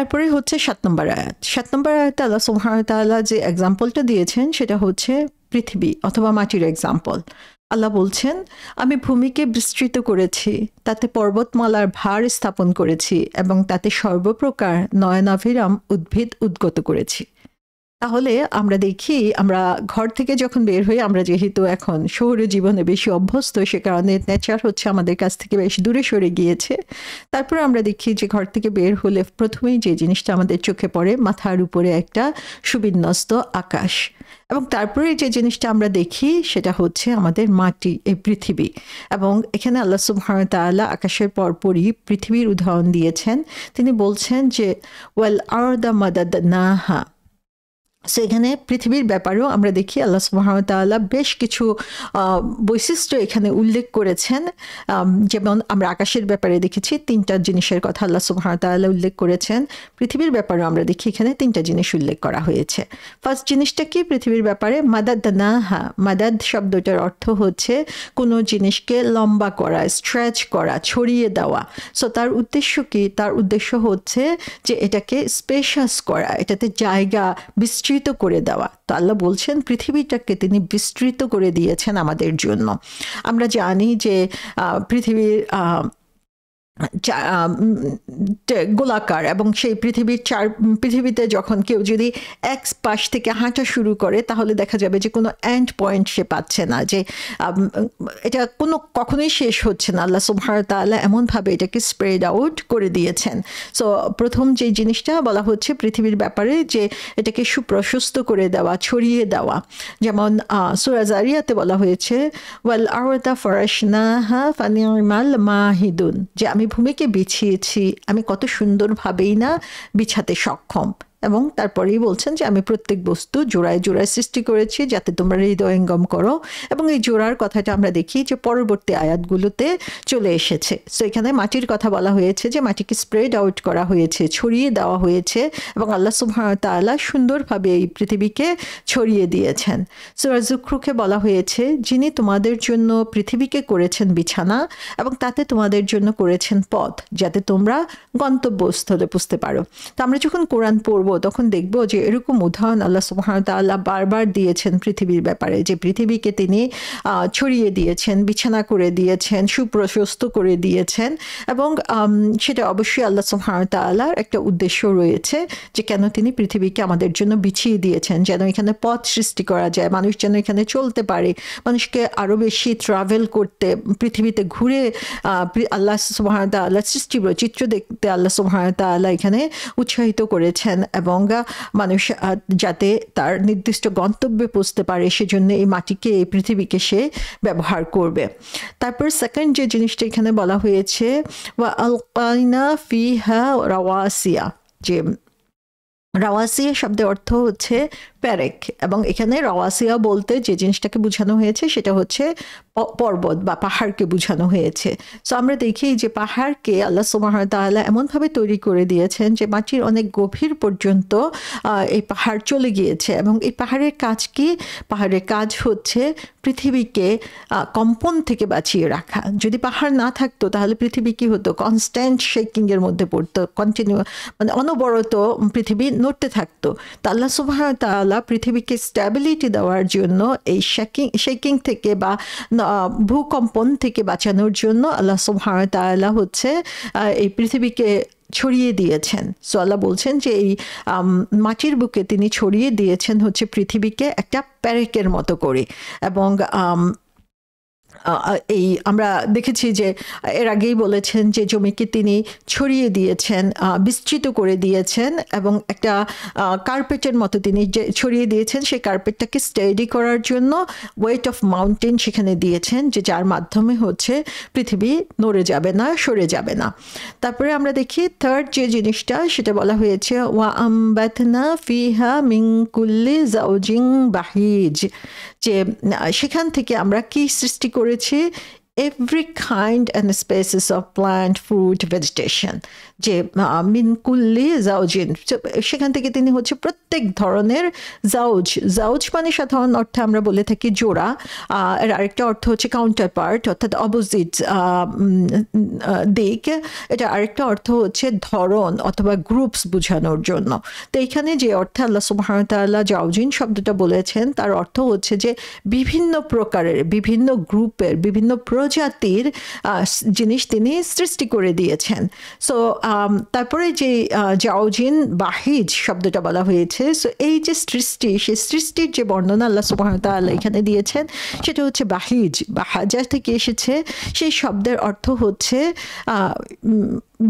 এরপরে হচ্ছে 7 নম্বর আয়াত। 7 নম্বর আয়াতে আল্লাহ সুবহানাহু ওয়া তাআলা যে এক্সাম্পলটা দিয়েছেন সেটা হচ্ছে পৃথিবী অথবা মাটির এক্সাম্পল। আল্লাহ বলছেন, আমি ভূমিকে বিস্তৃত করেছি, তাতে পর্বতমালার ভার স্থাপন করেছি এবং তাতে সর্বপ্রকার নয়নাভিরাম উদ্ভিদ উদ্গত করেছি। তাহলে আমরা দেখি, আমরা ঘর থেকে যখন বের হই, আমরা যেহেতু এখন শহুরে জীবনে বেশি অভ্যস্ত, সে কারণে নেচার হচ্ছে আমাদের কাছ থেকে বেশ দূরে সরে গিয়েছে। তারপরে আমরা দেখি যে ঘর থেকে বের হলে প্রথমেই যে জিনিসটা আমাদের চোখে পড়ে, মাথার উপরে একটা সুবিন্যস্ত আকাশ, এবং তারপরে যে জিনিসটা আমরা দেখি সেটা হচ্ছে আমাদের মাটি, এই পৃথিবী। এবং এখানে আল্লাহ সুবহানাহু ওয়া তাআলা আকাশের পরপরই পৃথিবীর উদাহরণ দিয়েছেন। তিনি বলছেন যে ওয়াল আরদা মাদাদনাহা। সো এখানে পৃথিবীর ব্যাপারেও আমরা দেখি আল্লাহ সুবহানাহু ওয়া তাআলা বেশ কিছু বৈশিষ্ট্য এখানে উল্লেখ করেছেন। যেমন আমরা আকাশের ব্যাপারে দেখেছি 3টা জিনিসের কথা আল্লাহ সুবহানাহু ওয়া তাআলা উল্লেখ করেছেন। পৃথিবীর ব্যাপারেও আমরা দেখি এখানে 3টা জিনিস উল্লেখ করা হয়েছে। ফার্স্ট জিনিসটা কি? পৃথিবীর ব্যাপারে মাদাদনাহা। মাদাদ শব্দটার অর্থ হচ্ছে কোনো জিনিসকে লম্বা করা, স্ট্রেচ করা, ছড়িয়ে দেওয়া। সো তার উদ্দেশ্য কি? তার উদ্দেশ্য হচ্ছে যে এটাকে স্পেশাস করা, এটাতে জায়গা বিস্তৃত করে দেওয়া। তো আল্লাহ বলছেন পৃথিবীটাকে তিনি বিস্তৃত করে দিয়েছেন আমাদের জন্য। আমরা জানি যে পৃথিবীর গোলাকার, এবং সেই পৃথিবীতে যখন কেউ যদি এক পাশ থেকে হাঁটা শুরু করে তাহলে দেখা যাবে যে কোনো এন্ড পয়েন্ট সে পাচ্ছে না, যে এটা কখনোই শেষ হচ্ছে না। আল্লাহ সুবহানাহু ওয়া তাআলা এমনভাবে এটাকে স্প্রেড আউট করে দিয়েছেন। সো প্রথম যে জিনিসটা বলা হচ্ছে পৃথিবীর ব্যাপারে, যে এটাকে সুপ্রশস্ত করে দেওয়া, ছড়িয়ে দেওয়া। যেমন সূরা যারিয়াতে বলা হয়েছে ওয়াল আরদা ফারাশনাহা ফানি'মাল মাহিদুন, যে আমি ভূমিকে বিছিয়েছি, আমি কত সুন্দরভাবেই না বিছাতে সক্ষম। এবং তারপরেই বলছেন যে আমি প্রত্যেক বস্তু জোড়ায় জোড়ায় সৃষ্টি করেছি যাতে তোমরা হৃদয়ঙ্গম করো। এবং এই জোড়ার কথাটা আমরা দেখি যে পরবর্তী আয়াতগুলোতে চলে এসেছে। সো এখানে মাটির কথা বলা হয়েছে যে মাটিকে স্প্রেড আউট করা হয়েছে, ছড়িয়ে দেওয়া হয়েছে, এবং আল্লাহ সুবহানাহু ওয়া তাআলা সুন্দরভাবে এই পৃথিবীকে ছড়িয়ে দিয়েছেন। সূরা যুখরুফে বলা হয়েছে যিনি তোমাদের জন্য পৃথিবীকে করেছেন বিছানা এবং তাতে তোমাদের জন্য করেছেন পথ, যাতে তোমরা গন্তব্যস্থলে বুঝতে পারো। তো আমরা যখন কোরআন পড়ব তখন দেখব যে এরকম উদাহরণ আল্লাহ সুবহানাহু ওয়া তাআলা বারবার দিয়েছেন পৃথিবীর ব্যাপারে, যে পৃথিবীকে তিনি ছড়িয়ে দিয়েছেন, বিছানা করে দিয়েছেন, সুপ্রশস্ত করে দিয়েছেন। এবং সেটা অবশ্যই আল্লাহ সুবহানাহু ওয়া তাআলার একটা উদ্দেশ্য রয়েছে, যে কেন তিনি পৃথিবীকে আমাদের জন্য বিছিয়ে দিয়েছেন, যেন এখানে পথ সৃষ্টি করা যায়, মানুষ যেন এখানে চলতে পারে, মানুষকে আরও বেশি ট্রাভেল করতে, পৃথিবীতে ঘুরে আল্লাহ সুবহানাহু ওয়া তাআলার সৃষ্টি বৈচিত্র্য দেখতে আল্লাহ সুবহানাহু ওয়া তাআলা এখানে উৎসাহিত করেছেন, এবং মানুষ যাতে তার নির্দিষ্ট গন্তব্যে পৌঁছতে পারে সেজন্য এই মাটিকে, এই পৃথিবীকে সে ব্যবহার করবে। তারপর সেকেন্ড যে জিনিসটা এখানে বলা হয়েছে ওয়া আলকাইনা ফিহা রাওয়াসিয়া, যে রাওয়াসিয়া শব্দের অর্থ হচ্ছে প্যারেক, এবং এখানে রাওয়াসিয়া বলতে যে জিনিসটাকে বোঝানো হয়েছে সেটা হচ্ছে পর্বত বা পাহাড়কে বোঝানো হয়েছে। সো আমরা দেখি যে পাহাড়কে আল্লাহ সুবহানাহু ওয়া তাআলা এমনভাবে তৈরি করে দিয়েছেন যে মাটির অনেক গভীর পর্যন্ত এই পাহাড় চলে গিয়েছে। এবং এই পাহাড়ের কাজ কি? পাহাড়ের কাজ হচ্ছে পৃথিবীকে কম্পন থেকে বাঁচিয়ে রাখা। যদি পাহাড় না থাকতো তাহলে পৃথিবী কি হতো? কনস্ট্যান্ট শেকিংয়ের মধ্যে পড়তো, কন্টিনিউ, মানে অনবরত পৃথিবী নড়তে থাকতো। তো আল্লাহ সুবহানাহু ওয়া তাআলা পৃথিবীকে স্ট্যাবিলিটি দেওয়ার জন্য এই শেকিং থেকে বা ভূকম্পন থেকে বাঁচানোর জন্য আল্লাহ সুবহানাহু ওয়া তাআলা হচ্ছে এই পৃথিবীকে ছড়িয়ে দিয়েছেন। সো আল্লাহ বলছেন যে এই মাটির বুকে তিনি ছড়িয়ে দিয়েছেন হচ্ছে পৃথিবীকে একটা প্যারেকের মতো করে। এবং এই আমরা দেখেছি যে এর আগেই বলেছেন যে জমিকে তিনি ছড়িয়ে দিয়েছেন, বিস্তৃত করে দিয়েছেন, এবং একটা কার্পেটের মতো তিনি যে ছড়িয়ে দিয়েছেন সেই কার্পেটটাকে স্টেডি করার জন্য ওয়েট অফ মাউন্টেন সেখানে দিয়েছেন, যে যার মাধ্যমে হচ্ছে পৃথিবী নড়ে যাবে না, সরে যাবে না। তারপরে আমরা দেখি থার্ড যে জিনিসটা সেটা বলা হয়েছে ওয়া আমবাতনা ফিহা মিন কুল্লি জাওজিন বাহিজ, যে সেখান থেকে আমরা কি সৃষ্টি করেছি? every kind and species of plant, fruit, vegetation, যে মিন কুল্লি জাউজিন, সেখান থেকে তিনি হচ্ছে প্রত্যেক ধরনের জাউজ, জাউজ মানে সাধারণ অর্থে আমরা বলে থাকি জোড়া, এর আরেকটা অর্থ হচ্ছে কাউন্টার পার্ট অর্থাৎ অপোজিট দিক, এটা আরেকটা অর্থ হচ্ছে ধরন অথবা গ্রুপস বোঝানোর জন্য। তো এখানে যে অর্থে আল্লাহ সুবহানাহু ওয়া তাআলা জাউজিন শব্দটা বলেছেন তার অর্থ হচ্ছে যে বিভিন্ন প্রকারের, বিভিন্ন গ্রুপের, বিভিন্ন প্রজাতির জিনিস তিনি সৃষ্টি করে দিয়েছেন। সো তারপরে যে জাউজিন বাহিজ শব্দটা বলা হয়েছে, সো এই যে সৃষ্টি, সেই সৃষ্টির যে বর্ণনা আল্লাহ সুবহানাহু ওয়া তাআলা এখানে দিয়েছেন সেটা হচ্ছে বাহিজ, বা হাজার থেকে এসেছে, সেই শব্দের অর্থ হচ্ছে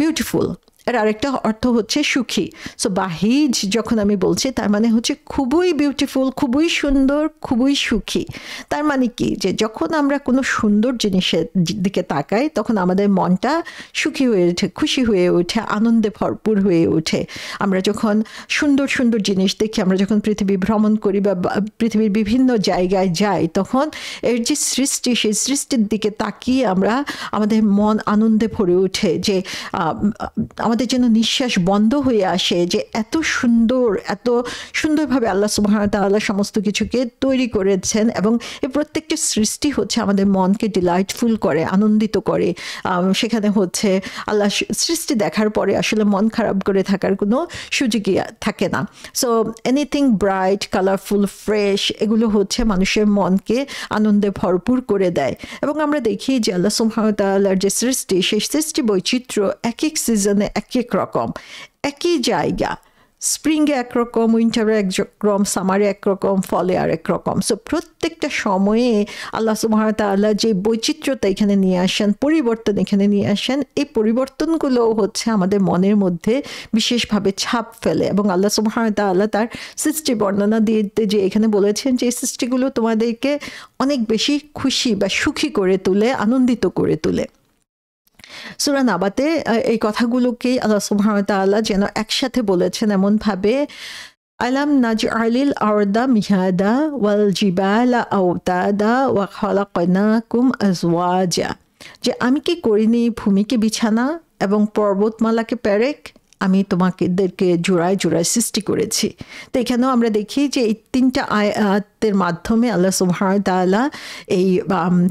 বিউটিফুল, এর আরেকটা অর্থ হচ্ছে সুখী। সো বাহিজ যখন আমি বলছি তার মানে হচ্ছে খুবই বিউটিফুল, খুবই সুন্দর, খুবই সুখী। তার মানে কি, যে যখন আমরা কোনো সুন্দর জিনিসের দিকে তাকাই তখন আমাদের মনটা সুখী হয়ে ওঠে, খুশি হয়ে ওঠে, আনন্দে ভরপুর হয়ে ওঠে। আমরা যখন সুন্দর সুন্দর জিনিস দেখি, আমরা যখন পৃথিবী ভ্রমণ করি বা পৃথিবীর বিভিন্ন জায়গায় যাই, তখন এর যে সৃষ্টি, সেই সৃষ্টির দিকে তাকিয়ে আমাদের মন আনন্দে ভরে ওঠে, যে আমাদের যেন নিঃশ্বাস বন্ধ হয়ে আসে, যে এত সুন্দরভাবে আল্লাহ সুবহানাহু ওয়া তাআলা সমস্ত কিছুকে তৈরি করেছেন, এবং এই প্রত্যেকটা সৃষ্টি হচ্ছে আমাদের মনকে ডিলাইটফুল করে, আনন্দিত করে। সেখানে হচ্ছে আল্লাহ সৃষ্টি দেখার পরে আসলে মন খারাপ করে থাকার কোনো সুযোগই থাকে না। So anything bright, colourful, fresh, এগুলো হচ্ছে মানুষের মনকে আনন্দে ভরপুর করে দেয়। এবং আমরা দেখি যে আল্লাহ সুবহানাহু ওয়া তাআলার যে সৃষ্টি, সেই সৃষ্টি বৈচিত্র্য এক এক সিজনে এক এক রকম, একই জায়গা, স্প্রিংয়ে একরকম, উইন্টারে একরকম, সামারে একরকম, ফলে আর একরকম। সো প্রত্যেকটা সময়ে আল্লাহ সুবহানাহু ওয়া তাআলা যে বৈচিত্র্যতা এখানে নিয়ে আসেন, পরিবর্তন এখানে নিয়ে আসেন, এই পরিবর্তনগুলো হচ্ছে আমাদের মনের মধ্যে বিশেষভাবে ছাপ ফেলে। এবং আল্লাহ সুবহানাহু ওয়া তাআলা তার সৃষ্টি বর্ণনা দিতে যে এখানে বলেছেন যে এই সৃষ্টিগুলো তোমাদেরকে অনেক বেশি খুশি বা সুখী করে তোলে, আনন্দিত করে তোলে। সূরা নাবাতে এই কথাগুলোকে আল্লাহ সুবহানাহু ওয়া তাআলা যেন একসাথে বলেছেন এমনভাবে, আলাম নাজআলিল আরদা মিহাদা ওয়াল জিবালা আওতাদা ওয়া খালাকনাকুম আজওয়াজা, যে আমি কি করিনি ভূমিকে বিছানা এবং পর্বতমালাকে পেরেক, আমি তোমাদেরকে জোড়ায় জোড়ায় সৃষ্টি করেছি। তো এখানেও আমরা দেখি যে এই তিনটা আয়াতের মাধ্যমে আল্লাহ সুবহানাহু ওয়া তাআলা এই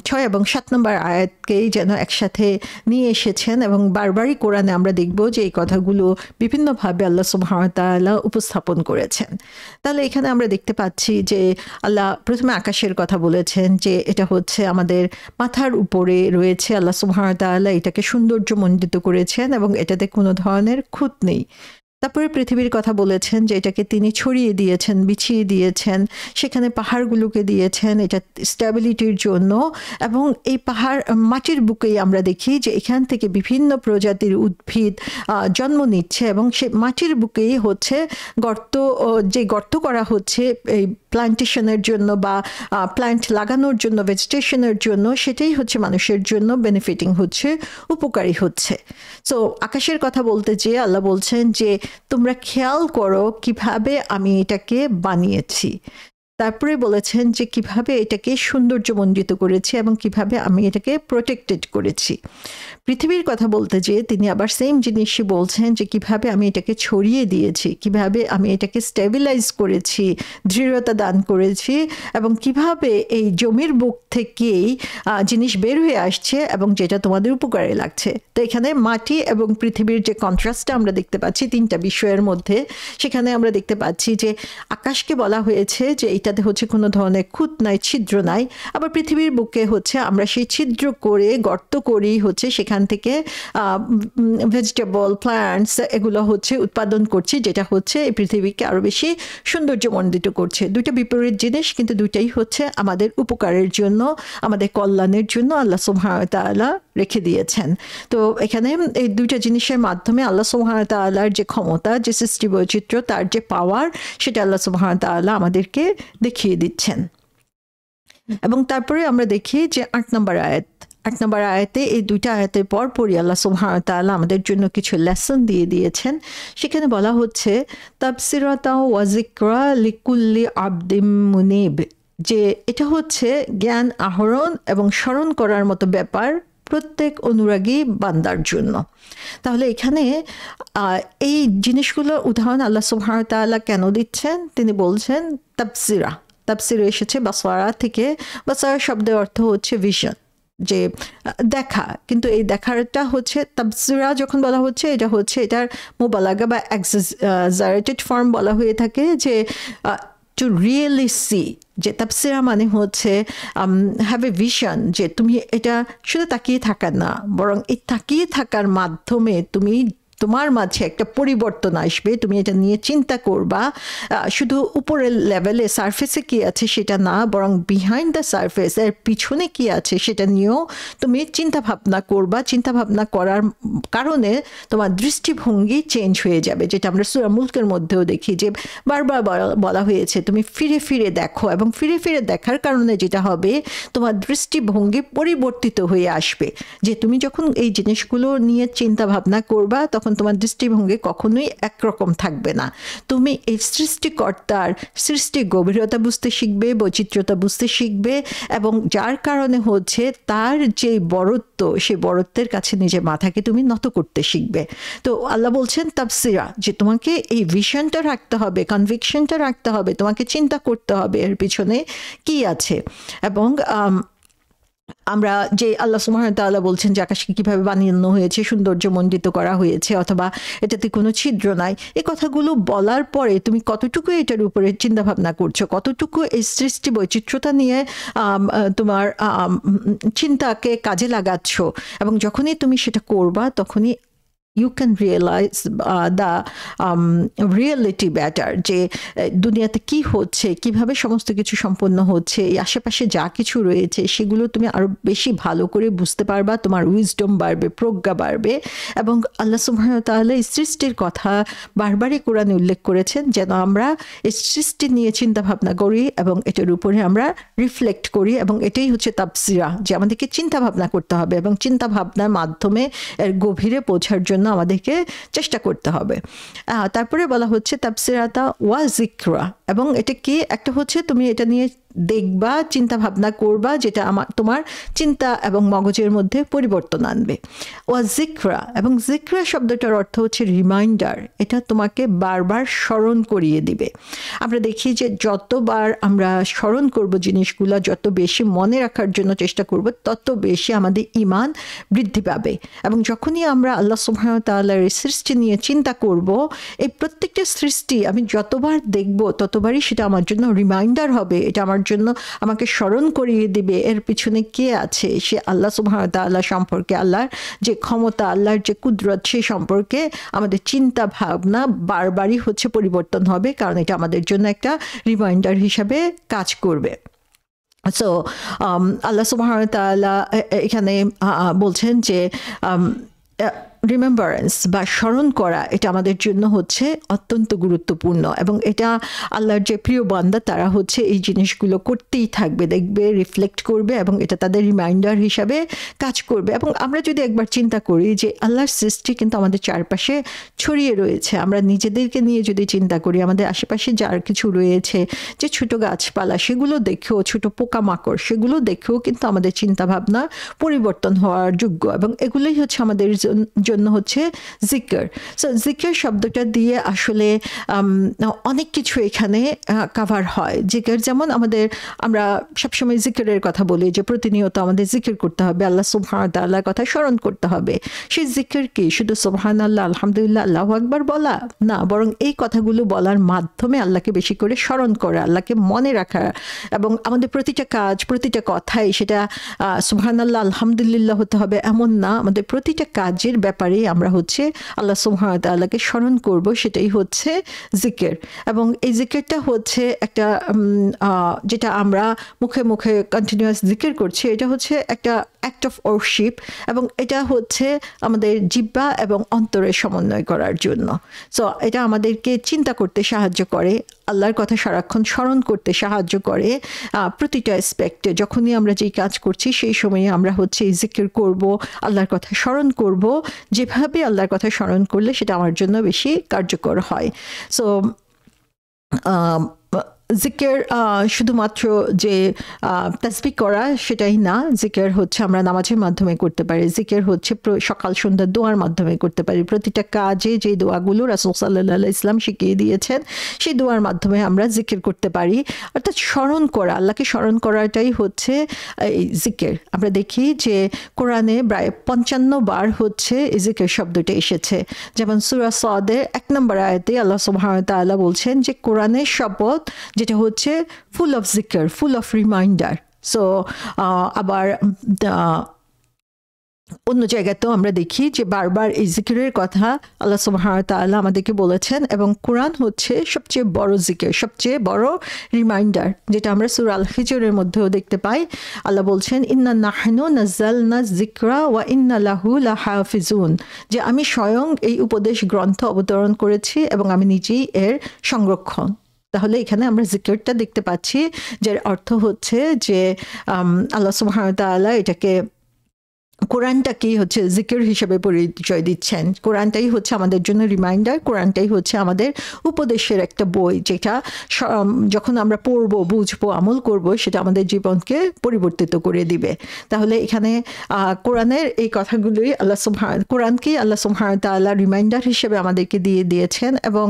6 এবং 7 নম্বর আয়াতকেই যেন একসাথে নিয়ে এসেছেন, এবং বারবারই কোরআনে আমরা দেখব যে এই কথাগুলো বিভিন্নভাবে আল্লাহ সুবহানাহু ওয়া তাআলা উপস্থাপন করেছেন। তাহলে এখানে আমরা দেখতে পাচ্ছি যে আল্লাহ প্রথমে আকাশের কথা বলেছেন, যে এটা হচ্ছে আমাদের মাথার উপরে রয়েছে, আল্লাহ সুবহানাহু ওয়া তাআলা এটাকে সৌন্দর্যমণ্ডিত করেছেন এবং এটাতে কোনো ধরনের খুঁত নেই। তারপরে পৃথিবীর কথা বলেছেন যে এটাকে তিনি ছড়িয়ে দিয়েছেন, বিছিয়ে দিয়েছেন, সেখানে পাহাড়গুলোকে দিয়েছেন এটা স্ট্যাবিলিটির জন্য। এবং এই পাহাড় মাটির বুকেই আমরা দেখি যে এখান থেকে বিভিন্ন প্রজাতির উদ্ভিদ জন্ম নিচ্ছে, এবং সে মাটির বুকেই হচ্ছে গর্ত করা হচ্ছে এই প্ল্যান্টেশনের জন্য বা প্ল্যান্ট লাগানোর জন্য, ভেজিটেশনের জন্য, সেটাই হচ্ছে মানুষের জন্য বেনিফিটিং হচ্ছে, উপকারী হচ্ছে। সো আকাশের কথা বলতে যেয়ে আল্লাহ বলছেন যে তোমরা খেয়াল করো কিভাবে আমি এটাকে বানিয়েছি। তারপরে বলেছেন যে কিভাবে এটাকে সৌন্দর্যমণ্ডিত করেছি এবং কিভাবে আমি এটাকে প্রোটেক্টেড করেছি। পৃথিবীর কথা বলতে যেয়ে তিনি আবার সেম জিনিসই বলছেন যে কিভাবে আমি এটাকে ছড়িয়ে দিয়েছি, কিভাবে আমি এটাকে স্টেবিলাইজ করেছি, দৃঢ়তা দান করেছি, এবং কিভাবে এই জমির বুক থেকেই জিনিস বের হয়ে আসছে এবং যেটা তোমাদের উপকারে লাগছে। তো এখানে মাটি এবং পৃথিবীর যে কন্ট্রাস্টটা আমরা দেখতে পাচ্ছি তিনটা বিষয়ের মধ্যে, সেখানে আমরা দেখতে পাচ্ছি যে আকাশকে বলা হয়েছে যে এটাতে হচ্ছে কোনো ধরনের খুঁত নাই, ছিদ্র নাই, আবার পৃথিবীর বুকে হচ্ছে আমরা সেই ছিদ্র করে গর্ত করেই হচ্ছে সেখান থেকে ভেজিটেবল, প্ল্যান্টস এগুলো হচ্ছে উৎপাদন করছি, যেটা হচ্ছে এই পৃথিবীকে আরো বেশি সৌন্দর্যমণ্ডিত করছে। দুইটা বিপরীত জিনিস, কিন্তু দুইটাই হচ্ছে আমাদের উপকারের জন্য, আমাদের কল্যাণের জন্য আল্লাহ সুবহানাহু ওয়া তাআলা রেখে দিয়েছেন। তো এখানে এই দুইটা জিনিসের মাধ্যমে আল্লাহ সুবহানাহু ওয়া তাআলার যে ক্ষমতা, যে সৃষ্টি বৈচিত্র্য, তার যে পাওয়ার, সেটা আল্লাহ সুবহানাহু ওয়া তাআলা আমাদেরকে দেখিয়ে দিচ্ছেন। এবং তারপরে আমরা দেখি যে 8 নম্বর আয়াতে এই দুইটা আয়াতের পরপরই আল্লাহ সুবহানাহু ওয়া তাআলা আমাদের জন্য কিছু লেসন দিয়ে দিয়েছেন। সেখানে বলা হচ্ছে তাফসিরাতাও ওয়া যিকরা লিকুল্লি আবদিম মুনিব, যে এটা হচ্ছে জ্ঞান আহরণ এবং স্মরণ করার মতো ব্যাপার প্রত্যেক অনুরাগী বান্দার জন্য। তাহলে এখানে এই জিনিসগুলোর উদাহরণ আল্লাহ সুবহানাহু ওয়া তাআলা কেন দিচ্ছেন? তিনি বলছেন তাফসিরা। তাফসির এসেছে বাসওয়ারা থেকে। বাসওয়ারা শব্দের অর্থ হচ্ছে ভিশন, যে দেখা। কিন্তু এই দেখাটা হচ্ছে তাফসিরা যখন বলা হচ্ছে, এটা হচ্ছে এটার মুবালাগা বা এক্সাজারেটেড ফর্ম বলা হয়ে থাকে, যে টু রিয়েলি সি। যে তাফসিরা মানে হচ্ছে হ্যাভ এ ভিশন, যে তুমি এটা শুধু তাকিয়ে থাকার না, বরং এই তাকিয়ে থাকার মাধ্যমে তুমি তোমার মাঝে একটা পরিবর্তন আসবে। তুমি এটা নিয়ে চিন্তা করবা, শুধু উপরের লেভেলে সারফেসে কি আছে সেটা না, বরং বিহাইন্ড দ্য সারফেস, এর পিছনে কি আছে সেটা নিয়েও তুমি চিন্তা ভাবনা করবা। চিন্তা ভাবনা করার কারণে তোমার দৃষ্টিভঙ্গি চেঞ্জ হয়ে যাবে, যেটা আমরা সূরা মুলকের মধ্যেও দেখি, যে বারবার বলা হয়েছে তুমি ফিরে ফিরে দেখো, এবং ফিরে ফিরে দেখার কারণে যেটা হবে তোমার দৃষ্টিভঙ্গি পরিবর্তিত হয়ে আসবে। যে তুমি যখন এই জিনিসগুলো নিয়ে চিন্তা ভাবনা করবা, তখন তোমার দৃষ্টিভঙ্গি কখনোই একরকম থাকবে না। তুমি এই সৃষ্টিকর্তার সৃষ্টির গভীরতা বুঝতে শিখবে, বৈচিত্র্যতা বুঝতে শিখবে, এবং যার কারণে হচ্ছে তার যে বড়ত্ব, সেই বড়ত্বের কাছে নিজের মাথাকে তুমি নত করতে শিখবে। তো আল্লাহ বলছেন তাফসিরা, যে তোমাকে এই ভিশনটা রাখতে হবে, কনভিকশনটা রাখতে হবে, তোমাকে চিন্তা করতে হবে এর পিছনে কি আছে। এবং আমরা যে আল্লাহ সুবহানাহু ওয়া তাআলা বলছেন যে আকাশকে কিভাবে বানানো হয়েছে, সৌন্দর্যমণ্ডিত করা হয়েছে, অথবা এটাতে কোনো ছিদ্র নাই, এই কথাগুলো বলার পরে তুমি কতটুকু এটার উপরে চিন্তা ভাবনা করছো, কতটুকু এই সৃষ্টি বৈচিত্র্যতা নিয়ে তোমার চিন্তাকে কাজে লাগাচ্ছ। এবং যখনই তুমি সেটা করবা, তখনই you can realize the reality better, যে দুনিয়াতে কি হচ্ছে, কিভাবে সমস্ত কিছু সম্পন্ন হচ্ছে, এই আশেপাশে যা কিছু রয়েছে সেগুলো তুমি আরো বেশি ভালো করে বুঝতে পারবা, তোমার উইজডম বাড়বে, প্রজ্ঞা বাড়বে। এবং আল্লাহ সুবহানাহু ওয়া তাআলা এই সৃষ্টির কথা বারবারই কোরআনে উল্লেখ করেছেন, যেন আমরা এই সৃষ্টি নিয়ে চিন্তা ভাবনা করি এবং এটার উপরে আমরা রিফ্লেক্ট করি। এবং এটাই হচ্ছে তাফসিরা, যে আমাদেরকে চিন্তা ভাবনা করতে হবে এবং চিন্তা ভাবনার মাধ্যমে এর গভীরে পৌঁছার জন্য আমাদেরকে চেষ্টা করতে হবে। তারপরে বলা হচ্ছে তাফসিরাতা ওয়া যিকরা, এবং এটা কি, একটা হচ্ছে তুমি এটা নিয়ে দেখবা, চিন্তা ভাবনা করবা, যেটা তোমার চিন্তা এবং মগজের মধ্যে পরিবর্তন আনবে। ওয়া যিকরা, এবং যিকরা শব্দটার অর্থ হচ্ছে রিমাইন্ডার, এটা তোমাকে বারবার স্মরণ করিয়ে দিবে। আমরা দেখি যে যতবার আমরা স্মরণ করব জিনিসগুলো, যত বেশি মনে রাখার জন্য চেষ্টা করব, তত বেশি আমাদের ঈমান বৃদ্ধি পাবে। এবং যখনই আমরা আল্লাহ সুবহানাহু ওয়া তাআলার সৃষ্টি নিয়ে চিন্তা করব, এই প্রত্যেকটা সৃষ্টি আমি যতবার দেখব ততবারই সেটা আমার জন্য রিমাইন্ডার হবে, এটা আমার জন্য আমাকে স্মরণ করিয়ে দিবে এর পিছনে কে আছে, সে আল্লাহ সুবহানাহু ওয়া তাআলা সম্পর্কে, আল্লাহর যে ক্ষমতা, আল্লাহর যে কুদরত, সেই সম্পর্কে আমাদের চিন্তা ভাবনা বারবারই হচ্ছে পরিবর্তন হবে, কারণ এটা আমাদের জন্য একটা রিমাইন্ডার হিসাবে কাজ করবে। সো আল্লাহ সুবহানাহু ওয়া তাআলা এখানে বলছেন যে রিমেম্বারেন্স বা স্মরণ করা, এটা আমাদের জন্য হচ্ছে অত্যন্ত গুরুত্বপূর্ণ। এবং এটা আল্লাহর যে প্রিয় বান্দা, তারা হচ্ছে এই জিনিসগুলো করতেই থাকবে, দেখবে, রিফ্লেক্ট করবে, এবং এটা তাদের রিমাইন্ডার হিসাবে কাজ করবে। এবং আমরা যদি একবার চিন্তা করি যে আল্লাহর সৃষ্টি কিন্তু আমাদের চারপাশে ছড়িয়ে রয়েছে, আমরা নিজেদেরকে নিয়ে যদি চিন্তা করি, আমাদের আশেপাশে যার কিছু রয়েছে, যে ছোট গাছপালা, সেগুলো দেখেও, ছোট পোকামাকড়, সেগুলো দেখেও কিন্তু আমাদের চিন্তাভাবনা পরিবর্তন হওয়ার যোগ্য। এবং এগুলোই হচ্ছে আমাদের জন্য হচ্ছে জিকির। সো জিকির শব্দটা দিয়ে আসলে অনেক কিছু এখানে কভার হয়। জিকির যেমন আমরা সবসময় জিকিরের কথা বলি, যে প্রতিনিয়ত আমাদের জিকির করতে হবে, আল্লাহ সুবহানাহু ওয়া তাআলার কথা স্মরণ করতে হবে। সেই জিকির কি শুধু সুবহানাল্লাহ, আলহামদুলিল্লাহ, আল্লাহু আকবার বলা না, বরং এই কথাগুলো বলার মাধ্যমে আল্লাহকে বেশি করে স্মরণ করা, আল্লাহকে মনে রাখা। এবং আমাদের প্রতিটা কাজ, প্রতিটা কথাই সেটা সুবহানাল্লাহ, আলহামদুলিল্লাহ হতে হবে এমন না, আমাদের প্রতিটা কাজের ব্যাপারে আমরা হচ্ছে আল্লাহ সুবহানাহু ওয়া তাআলাকে স্মরণ করব, সেটাই হচ্ছে জিকির। এবং এই জিকিরটা হচ্ছে একটা যেটা আমরা মুখে মুখে কন্টিনিউয়াস জিকির করছি, এটা হচ্ছে একটা অ্যাক্ট অফ ওয়ারশিপ, এবং এটা হচ্ছে আমাদের জিহ্বা এবং অন্তরের সমন্বয় করার জন্য। সো এটা আমাদেরকে চিন্তা করতে সাহায্য করে, আল্লাহর কথা সারাক্ষণ স্মরণ করতে সাহায্য করে। প্রতিটা অ্যাসপেক্টে যখনই আমরা যেই কাজ করছি, সেই সময়ে আমরা হচ্ছে এই জিকির করব, আল্লাহর কথা স্মরণ করব, যেভাবে আল্লাহর কথা স্মরণ করলে সেটা আমার জন্য বেশি কার্যকর হয়। সো জিকের শুধুমাত্র যে তাসবিহ করা সেটাই না, জিকের হচ্ছে আমরা নামাজের মাধ্যমে করতে পারি, জিকের হচ্ছে সকাল সন্ধ্যা দোয়ার মাধ্যমে করতে পারি। প্রতিটা কাজে যে দোয়াগুলো রাসূল সাল্লাল্লাহু আলাইহি ওয়াসাল্লাম শিখিয়ে দিয়েছেন সেই দোয়ার মাধ্যমে আমরা জিকির করতে পারি। অর্থাৎ স্মরণ করা, আল্লাহকে স্মরণ করাটাই হচ্ছে এই জিকের। আমরা দেখি যে কোরআনে প্রায় 55 বার হচ্ছে এই জিকের শব্দটা এসেছে। যেমন সূরা সাদের 1 নম্বর আয়াতে আল্লাহ সুবহানাহু ওয়া তাআলা বলছেন যে কোরআনের শপথ যেটা হচ্ছে ফুল অফ জিকির, ফুল অফ রিমাইন্ডার। সো আবার অন্য জায়গাতেও আমরা দেখি যে বারবার এই জিকিরের কথা আল্লাহ সুবহানাহু ওয়া তাআলা আমাদেরকে বলেছেন, এবং কোরআন হচ্ছে সবচেয়ে বড় জিকির, সবচেয়ে বড় রিমাইন্ডার, যেটা আমরা সূরা আল হিজরের মধ্যেও দেখতে পাই। আল্লাহ বলছেন ইন্না নাহনু নাযালনা যিকরা ওয়া ইন্না লাহু লাহাফিজুন, যে আমি স্বয়ং এই উপদেশ গ্রন্থ অবতরণ করেছি এবং আমি নিজেই এর সংরক্ষণ। তাহলে এখানে আমরা জিকিরটা দেখতে পাচ্ছি, যার অর্থ হচ্ছে যে আল্লাহ সুবহানাহু ওয়া তাআলা এটাকে কোরআনটাকেই হচ্ছে জিকির হিসেবে পরিচয় দিচ্ছেন। কোরআনটাই হচ্ছে আমাদের জন্য রিমাইন্ডার, কোরআনটাই হচ্ছে আমাদের উপদেশের একটা বই, যেটা যখন আমরা পড়বো, বুঝবো, আমল করব, সেটা আমাদের জীবনকে পরিবর্তিত করে দিবে। তাহলে এখানে কোরআনের এই কথাগুলোই কোরআনকেই আল্লাহ সুবহানাহু ওয়া তাআলা রিমাইন্ডার হিসেবে আমাদেরকে দিয়ে দিয়েছেন। এবং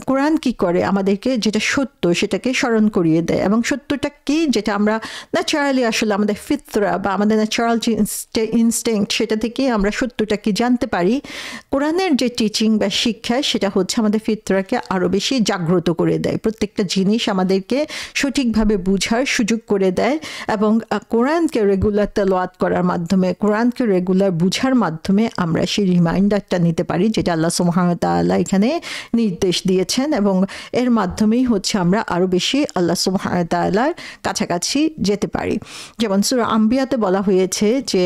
কোরআন কি করে, আমাদেরকে যেটা সত্য সেটাকে স্মরণ করিয়ে দেয়। এবং সত্যটা কি, যেটা আমরা ন্যাচারালি আসলে আমাদের ফিতরা বা আমাদের ন্যাচারাল ইনস্টিংক্ট, সেটা থেকে আমরা সত্যটাকে জানতে পারি। কোরআনের যে টিচিং বা শিক্ষা, সেটা হচ্ছে আমাদের ফিতরাকে আরও বেশি জাগ্রত করে দেয়, প্রত্যেকটা জিনিস আমাদেরকে সঠিকভাবে বুঝার সুযোগ করে দেয়। এবং কোরআনকে রেগুলার তেলাওয়াত করার মাধ্যমে, কোরআনকে রেগুলার বুঝার মাধ্যমে আমরা সেই রিমাইন্ডারটা নিতে পারি, যেটা আল্লাহ সুবহানাহু ওয়া তাআলা এখানে নির্দেশ দিয়েছেন। এবং এর মাধ্যমেই হচ্ছে আমরা আরও বেশি আল্লাহ সুবহানাহু ওয়া তাআলার কাছাকাছি যেতে পারি। যেমন সূরা আম্বিয়াতে বলা হয়েছে যে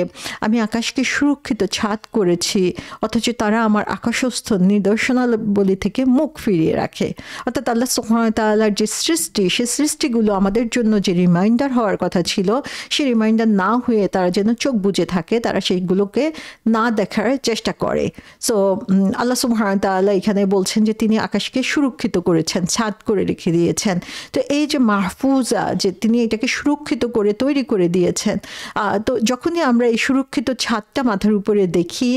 আমি আকাশকে সুরক্ষিত ছাদ করেছি, অথচ তারা আমার আকাশস্থ নিদর্শনাবলী থেকে মুখ ফিরিয়ে রাখে। অর্থাৎ আল্লাহ সুবহানাহু ওয়া তাআলার যে সৃষ্টি, সেই সৃষ্টিগুলো আমাদের জন্য যে রিমাইন্ডার হওয়ার কথা ছিল, সেই রিমাইন্ডার না হয়ে তারা যেন চোখ বুজে থাকে, তারা সেইগুলোকে না দেখার চেষ্টা করে। সো আল্লাহ সুবহানাহু ওয়া তাআলা এখানে বলছেন যে তিনি আকাশকে সুরক্ষিত করেছেন, ছাদ করে রেখে দিয়েছেন। তো এই যে মাহফুজা, যে তিনি এটাকে সুরক্ষিত করে তৈরি করে দিয়েছেন, তো যখনই আমরা এই সুরক্ষিত ছাদটা মাথার উপরে দেখি,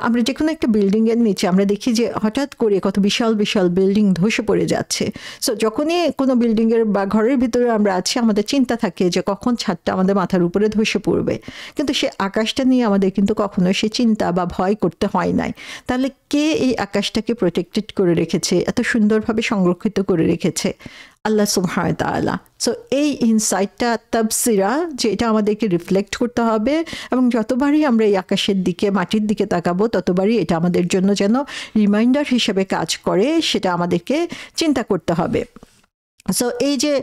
আমরা যে কোনো একটা বিল্ডিংয়ের নিচে আমরা দেখি যে হঠাৎ করে কত বিশাল বিশাল বিল্ডিং ধসে পড়ে যাচ্ছে। সো যখনই কোনো বিল্ডিংয়ের বা ঘরের ভিতরে আমরা আছি, আমাদের চিন্তা থাকে যে কখন ছাদটা আমাদের মাথার উপরে ধসে পড়বে, কিন্তু সে আকাশটা নিয়ে আমাদের কিন্তু কখনো সে চিন্তা বা ভয় করতে হয় নাই। তাহলে কে এই আকাশটাকে প্রোটেক্টেড করে রেখেছে, এত সুন্দরভাবে সংরক্ষিত করে রেখেছে? আল্লাহ সুবহানাহু ওয়া তাআলা। সো এই ইনসাইটটা তাফসিরা, যে এটা আমাদেরকে রিফ্লেক্ট করতে হবে, এবং যতবারই আমরা এই আকাশের দিকে, মাটির দিকে তাকাবো, ততবারই এটা আমাদের জন্য যেন রিমাইন্ডার হিসেবে কাজ করে, সেটা আমাদেরকে চিন্তা করতে হবে। সো এই যে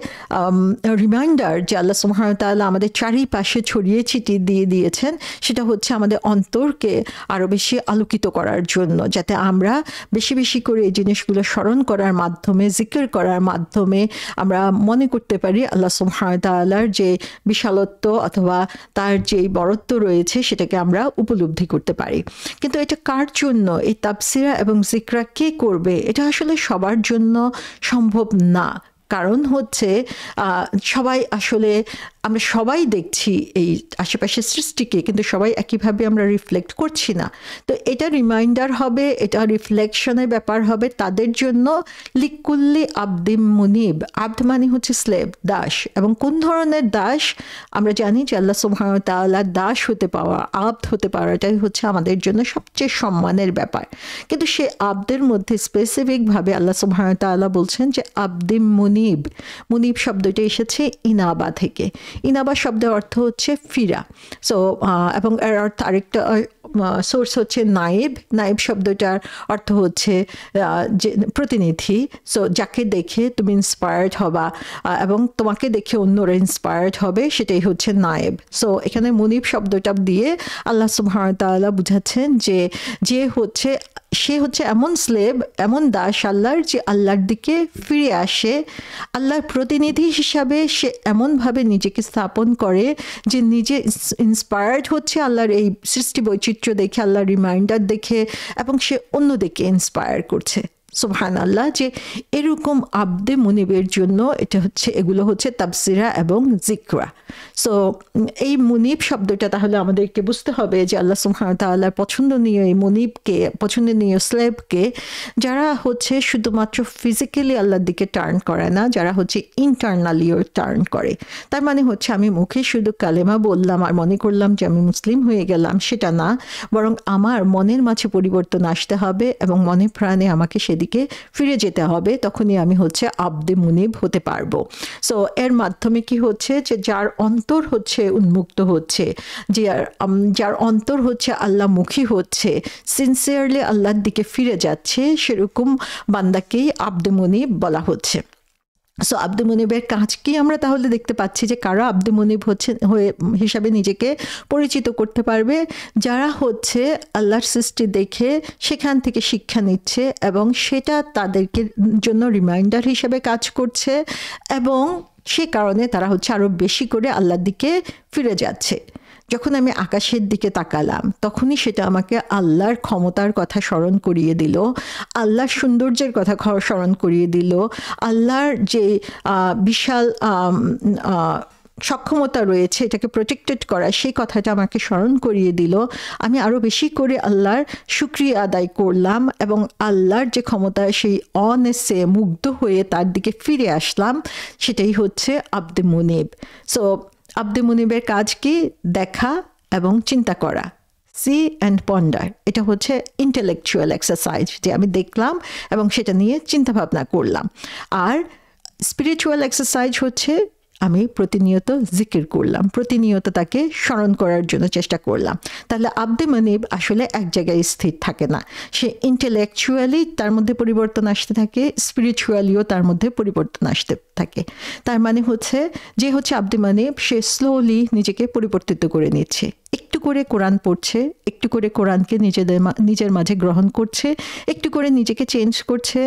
রিমাইন্ডার যে আল্লাহ সুবহানাহু ওয়া তাআলা আমাদের চারিপাশে ছড়িয়ে ছিটিয়ে দিয়ে দিয়েছেন, সেটা হচ্ছে আমাদের অন্তরকে আরও বেশি আলোকিত করার জন্য, যাতে আমরা বেশি বেশি করে এই জিনিসগুলো স্মরণ করার মাধ্যমে, জিকির করার মাধ্যমে আমরা মনে করতে পারি আল্লাহ সুবহানাহু ওয়া তাআলার যে বিশালত্ব অথবা তার যে বড়ত্ব রয়েছে, সেটাকে আমরা উপলব্ধি করতে পারি। কিন্তু এটা কার জন্য, এই তাফসিরা এবং জিকরা কে করবে? এটা আসলে সবার জন্য সম্ভব না। কারণ হচ্ছে সবাই আসলে, আমরা সবাই দেখছি এই আশেপাশের সৃষ্টিকে, কিন্তু সবাই একইভাবে আমরা রিফ্লেক্ট করছি না। তো এটা রিমাইন্ডার হবে, এটা রিফ্লেকশনের ব্যাপার হবে তাদের জন্য। লিকুল্লি আবদিম মুনিব, আব্দ মানে হচ্ছে স্লেভ, দাস। এবং কোন ধরনের দাস? আমরা জানি যে আল্লাহ সুবহানাহু ওয়া তাআলার দাস হতে পাওয়া, আব্দ হতে পারাটাই হচ্ছে আমাদের জন্য সবচেয়ে সম্মানের ব্যাপার। কিন্তু সে আব্দের মধ্যে স্পেসিফিকভাবে আল্লাহ সুবহানাহু ওয়া তাআলা বলছেন যে আবদিম মুনিব। মুনিব শব্দটি এসেছে ইনাবা থেকে। ইনাবা শব্দের অর্থ হচ্ছে ফিরা। সো এবং এর অর্থ আরেকটা সোর্স হচ্ছে নায়েব। নায়েব শব্দটার অর্থ হচ্ছে যে প্রতিনিধি। সো যাকে দেখে তুমি ইন্সপায়ার্ড হবা এবং তোমাকে দেখে অন্যরা ইন্সপায়ার্ড হবে, সেটাই হচ্ছে নায়েব। সো এখানে মুনিব শব্দটা দিয়ে আল্লাহ সুবহানাহু ওয়া তাআলা বুঝাচ্ছেন যে সে হচ্ছে এমন স্লেভ, এমন দাস আল্লাহর, যে আল্লাহর দিকে ফিরে আসে। আল্লাহর প্রতিনিধি হিসাবে সে এমনভাবে নিজেকে স্থাপন করে যে নিজে ইন্সপায়ার্ড হচ্ছে আল্লাহর এই সৃষ্টি বৈচিত্র্য দেখে, আল্লাহর রিমাইন্ডার দেখে, এবং সে অন্যদিকে ইন্সপায়ার করছে। সুবহানাল্লাহ, যে এরকম আবদে মুনিবের জন্য এটা হচ্ছে, এগুলো হচ্ছে তাবসিরা এবং জিকরা। সো এই মুনিব শব্দটা তাহলে আমাদেরকে বুঝতে হবে যে আল্লাহ সুবহানাহু ওয়া তাআলার পছন্দনীয় এই মুনিবকে, পছন্দনীয় স্লেভকে, যারা হচ্ছে শুধুমাত্র ফিজিক্যালি আল্লাহর দিকে টার্ন করে না, যারা হচ্ছে ইন্টারনালিও টার্ন করে। তার মানে হচ্ছে আমি মুখে শুধু কালেমা বললাম আর মনে করলাম যে আমি মুসলিম হয়ে গেলাম, সেটা না, বরং আমার মনের মাঝে পরিবর্তন আসতে হবে এবং মনে প্রাণে আমাকে সেদিকে ফিরে যেতে হবে, তখনই আমি হচ্ছে আবদে মুনিব হতে পারবো। সো এর মাধ্যমে কি হচ্ছে যে যার অন্তর হচ্ছে উন্মুক্ত হচ্ছে, যার অন্তর হচ্ছে আল্লাহমুখী হচ্ছে, সিনসিয়ারলি আল্লাহর দিকে ফিরে যাচ্ছে, সেরকম বান্দাকেই আবদে মুনিব বলা হচ্ছে। সো আব্দে মুনিবের কাজ কি আমরা তাহলে দেখতে পাচ্ছি যে কারা আব্দে মুনিব হচ্ছে হিসাবে নিজেকে পরিচিত করতে পারবে? যারা হচ্ছে আল্লাহর সৃষ্টি দেখে সেখান থেকে শিক্ষা নিচ্ছে এবং সেটা তাদেরকে জন্য রিমাইন্ডার হিসেবে কাজ করছে, এবং সে কারণে তারা হচ্ছে আরো বেশি করে আল্লাহর দিকে ফিরে যাচ্ছে। যখন আমি আকাশের দিকে তাকালাম তখনই সেটা আমাকে আল্লাহর ক্ষমতার কথা স্মরণ করিয়ে দিল, আল্লাহর সৌন্দর্যের কথা স্মরণ করিয়ে দিল, আল্লাহর যে বিশাল সক্ষমতা রয়েছে এটাকে প্রোটেক্টেড করা, সেই কথাটা আমাকে স্মরণ করিয়ে দিল। আমি আরও বেশি করে আল্লাহর শুকরিয়া আদায় করলাম এবং আল্লাহর যে ক্ষমতা, সেই অনেসে মুগ্ধ হয়ে তার দিকে ফিরে আসলাম। সেটাই হচ্ছে আব্দে মুনিব। সো আব্দে মুনিবের কাজ কি? দেখা এবং চিন্তা করা, সি অ্যান্ড পন্ডার। এটা হচ্ছে ইন্টেলেকচুয়াল এক্সারসাইজ, যে আমি দেখলাম এবং সেটা নিয়ে চিন্তা ভাবনা করলাম। আর স্পিরিচুয়াল এক্সারসাইজ হচ্ছে আমি প্রতিনিয়ত জিকির করলাম, প্রতিনিয়ত তাকে স্মরণ করার জন্য চেষ্টা করলাম। তাহলে আব্দে মুনিব আসলে এক জায়গায় স্থির থাকে না, সে ইন্টেলেকচুয়ালি তার মধ্যে পরিবর্তন আসতে থাকে, স্পিরিচুয়ালিও তার মধ্যে পরিবর্তন আসতে থাকে। তার মানে হচ্ছে যে হচ্ছে আব্দে মুনিব, সে স্লোলি নিজেকে পরিবর্তিত করে নিচ্ছে, একটু করে কোরআন পড়ছে, একটু করে কোরআনকে নিজের মাঝে গ্রহণ করছে, একটু করে নিজেকে চেঞ্জ করছে,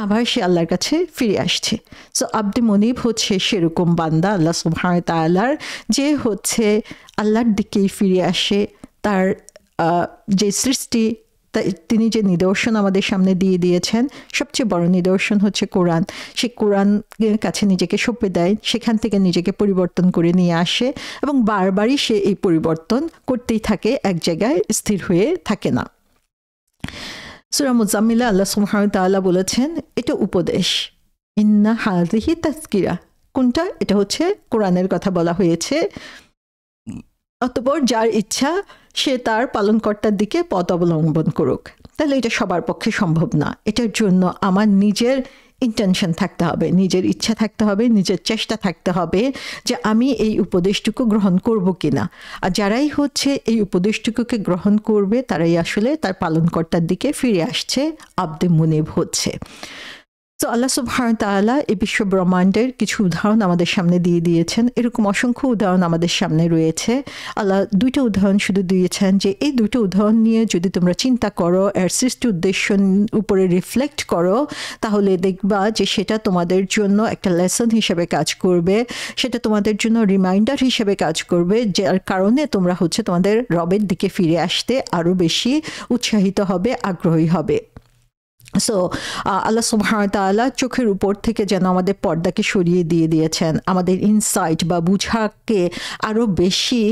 আবার সে আল্লাহর কাছে ফিরে আসছে। সো আব্দে মুনিব হচ্ছে সেরকম বান্দা আল্লাহ সুবহানাহু ওয়া তাআলার, যে হচ্ছে আল্লাহর দিকেই ফিরে আসে। তার যে সৃষ্টি, তিনি যে নিদর্শন আমাদের সামনে দিয়ে দিয়েছেন, সবচেয়ে বড় নিদর্শন হচ্ছে কোরআন। সে কোরআনের কাছে নিজেকে সঁপে দেয়, সেখান থেকে নিজেকে পরিবর্তন করে নিয়ে আসে এবং বারবারই সে এই পরিবর্তন করতেই থাকে, এক জায়গায় স্থির হয়ে থাকে না। সূরা মুজাম্মিলে আল্লাহ সুবহানাহু ওয়া তাআলা বলেছেন এটা উপদেশ, ইন্না হাযিহি তাযকিরা। কোনটা? এটা হচ্ছে কোরআনের কথা বলা হয়েছে। অতঃপর যার ইচ্ছা সে তার পালনকর্তার দিকে পথ অবলম্বন করুক। তাহলে এটা সবার পক্ষে সম্ভব না। এটার জন্য আমার নিজের ইন্টেনশন থাকতে হবে, নিজের ইচ্ছা থাকতে হবে, নিজের চেষ্টা থাকতে হবে যে আমি এই উপদেশটুকু গ্রহণ করব কিনা। আর যারাই হচ্ছে এই উপদেশটুকুকে গ্রহণ করবে তারাই আসলে তার পালনকর্তার দিকে ফিরে আসছে, আব্দে মুনিব হচ্ছে। তো আল্লাহ সুবহানাহু ওয়া তাআলা এই বিশ্ব ব্রহ্মাণ্ডের কিছু উদাহরণ আমাদের সামনে দিয়ে দিয়েছেন। এরকম অসংখ্য উদাহরণ আমাদের সামনে রয়েছে। আল্লাহ দুইটা উদাহরণ শুধু দিয়েছেন, যে এই দুটো উদাহরণ নিয়ে যদি তোমরা চিন্তা করো, এর সৃষ্টি উদ্দেশ্য উপরে রিফ্লেক্ট করো, তাহলে দেখবা যে সেটা তোমাদের জন্য একটা লেসন হিসেবে কাজ করবে, সেটা তোমাদের জন্য রিমাইন্ডার হিসেবে কাজ করবে, যার কারণে তোমরা হচ্ছে তোমাদের রবের দিকে ফিরে আসতে আরও বেশি উৎসাহিত হবে, আগ্রহী হবে। সো আল্লাহ সুবহানাহু ওয়া তাআলা চোখের উপর থেকে যেন আমাদের পর্দাকে সরিয়ে দিয়ে দিয়েছেন, আমাদের ইনসাইট বা বুঝাকে আরও বেশি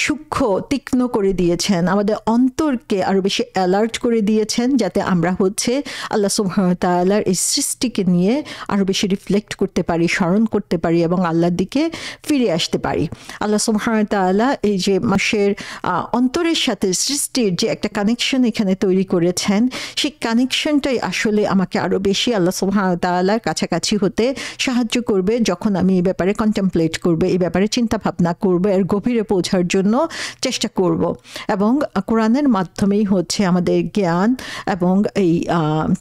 সূক্ষ্ম তীক্ষ্ণ করে দিয়েছেন, আমাদের অন্তরকে আরও বেশি অ্যালার্ট করে দিয়েছেন, যাতে আমরা হচ্ছে আল্লাহ সুবহানাহু ওয়া তাআলার এই সৃষ্টিকে নিয়ে আরও বেশি রিফ্লেক্ট করতে পারি, স্মরণ করতে পারি এবং আল্লাহর দিকে ফিরে আসতে পারি। আল্লাহ সুবহানাহু ওয়া তাআলা এই যে মানুষের অন্তরের সাথে সৃষ্টির যে একটা কানেকশন এখানে তৈরি করেছেন, সেই কানেকশনটাই আসলে আমাকে আরও বেশি আল্লাহ সুবহানাহু ওয়া তাআলার কাছাকাছি হতে সাহায্য করবে, যখন আমি এই ব্যাপারে কন্টেমপ্লেট করব, এই ব্যাপারে চিন্তা ভাবনা করব, এর গভীরে পৌঁছার জন্য চেষ্টা করব। এবং কোরআনের মাধ্যমেই হচ্ছে আমাদের জ্ঞান এবং এই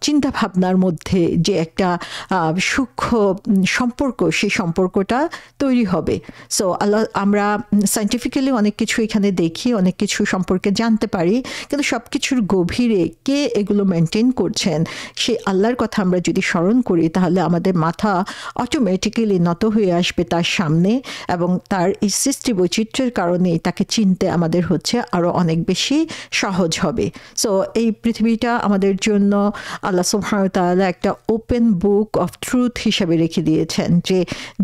চিন্তা ভাবনার মধ্যে যে একটা সূক্ষ্ম সম্পর্ক, সেই সম্পর্কটা তৈরি হবে। সো আল্লাহ, আমরা সায়েন্টিফিক্যালি অনেক কিছু এখানে দেখি, অনেক কিছু সম্পর্কে জানতে পারি, কিন্তু সব কিছুর গভীরে কে এগুলো মেনটেন করছে করছেন সেই আল্লাহর কথা আমরা যদি স্মরণ করি তাহলে আমাদের মাথা অটোমেটিক্যালি নত হয়ে আসবে তার সামনে, এবং তার এই সৃষ্টি বৈচিত্র্যের কারণেই তাকে চিনতে আমাদের হচ্ছে আরও অনেক বেশি সহজ হবে। সো এই পৃথিবীটা আমাদের জন্য আল্লাহ সুবহানাহু ওয়া তাআলা একটা ওপেন বুক অফ ট্রুথ হিসাবে রেখে দিয়েছেন,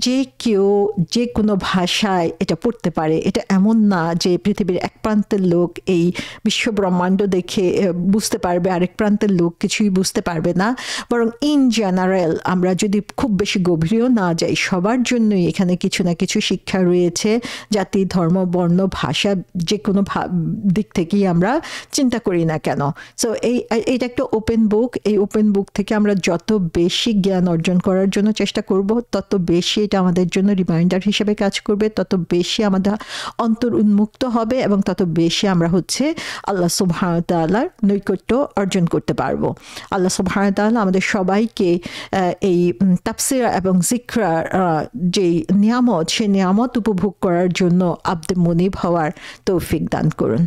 যে কেউ যে কোনো ভাষায় এটা পড়তে পারে। এটা এমন না যে পৃথিবীর এক প্রান্তের লোক এই বিশ্ব ব্রহ্মাণ্ড দেখে বুঝতে পারবে, আরেক প্রান্তের লোক কিছুই বুঝতে পারবে না, বরং ইন জেনারেল আমরা যদি খুব বেশি গভীরেও না যাই, সবার জন্যই এখানে কিছু না কিছু শিক্ষা রয়েছে, জাতি, ধর্ম, বর্ণ, ভাষা, যে কোনো দিক থেকেই আমরা চিন্তা করি না কেন। সো এইটা একটা ওপেন বুক। এই ওপেন বুক থেকে আমরা যত বেশি জ্ঞান অর্জন করার জন্য চেষ্টা করব, তত বেশি এটা আমাদের জন্য রিমাইন্ডার হিসেবে কাজ করবে, তত বেশি আমাদের অন্তর উন্মুক্ত হবে, এবং তত বেশি আমরা হচ্ছে আল্লাহ সুবহানাহু ওয়া তাআলার নৈকট্য অর্জন করতে পারবো। আল্লাহ সুবহানাহু ওয়া তাআলা আমাদের সবাইকে এই তাফসীর এবং যিকরার যে নিয়ামত, সেই নিয়ামত উপভোগ করার জন্য আব্দে মুনিব হওয়ার তৌফিক দান করুন।